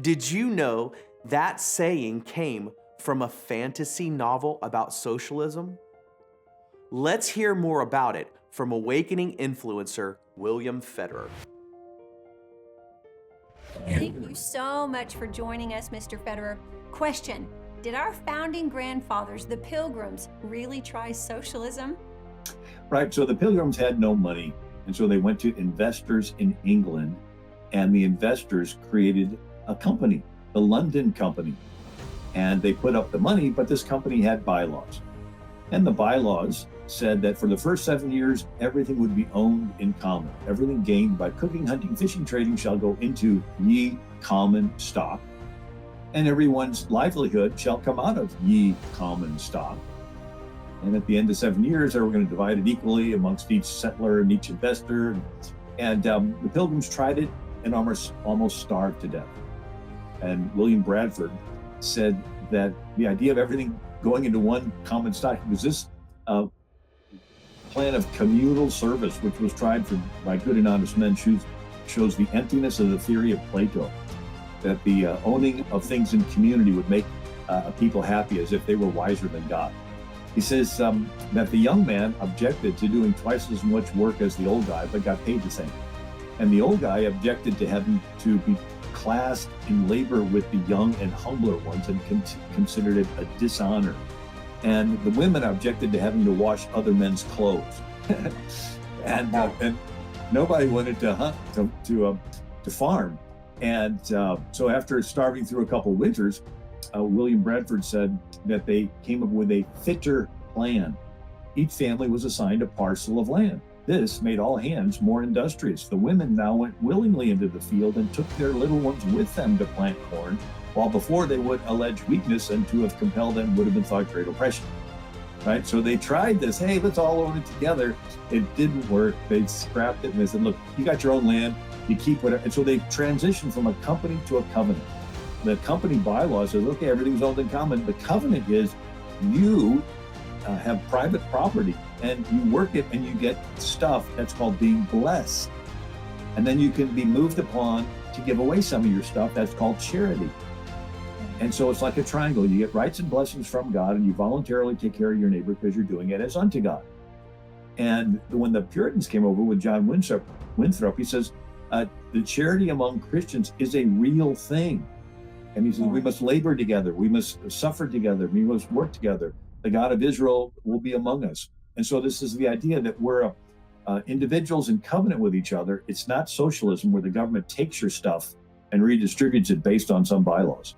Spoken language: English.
Did you know that saying came from a fantasy novel about socialism? Let's hear more about it from awakening influencer William Federer. Thank you so much for joining us, Mr. Federer. Question: did our founding grandfathers, the pilgrims, really try socialism? Right. So the pilgrims had no money. And so they went to investors in England, and the investors created a company, the London Company. And they put up the money, but this company had bylaws. And the bylaws said that for the first 7 years, everything would be owned in common. Everything gained by cooking, hunting, fishing, trading shall go into ye common stock. And everyone's livelihood shall come out of ye common stock. And at the end of 7 years, they were going to divide it equally amongst each settler and each investor. And the pilgrims tried it and almost starved to death. And William Bradford said that the idea of everything going into one common stock was this plan of communal service, which was tried by good and honest men, shows the emptiness of the theory of Plato, that the owning of things in community would make people happy as if they were wiser than God. He says that the young man objected to doing twice as much work as the old guy, but got paid the same. And the old guy objected to having to be classed in labor with the young and humbler ones and considered it a dishonor. And the women objected to having to wash other men's clothes. and nobody wanted to hunt, to farm. And so after starving through a couple of winters, William Bradford said that they came up with a fitter plan. Each family was assigned a parcel of land. This made all hands more industrious. The women now went willingly into the field and took their little ones with them to plant corn, while before they would allege weakness, and to have compelled them would have been thought great oppression. Right? So they tried this, hey, let's all own it together. It didn't work. They scrapped it and they said, look, you got your own land, you keep whatever. And so they transitioned from a company to a covenant. The company bylaws says, okay, everything's owned in common. The covenant is you have private property and you work it and you get stuff that's called being blessed. And then you can be moved upon to give away some of your stuff. That's called charity. And so it's like a triangle. You get rights and blessings from God, and you voluntarily take care of your neighbor because you're doing it as unto God. And when the Puritans came over with John Winthrop, he says, the charity among Christians is a real thing. And he says, we must labor together. We must suffer together. We must work together. The God of Israel will be among us. And so this is the idea that we're individuals in covenant with each other. It's not socialism where the government takes your stuff and redistributes it based on some bylaws.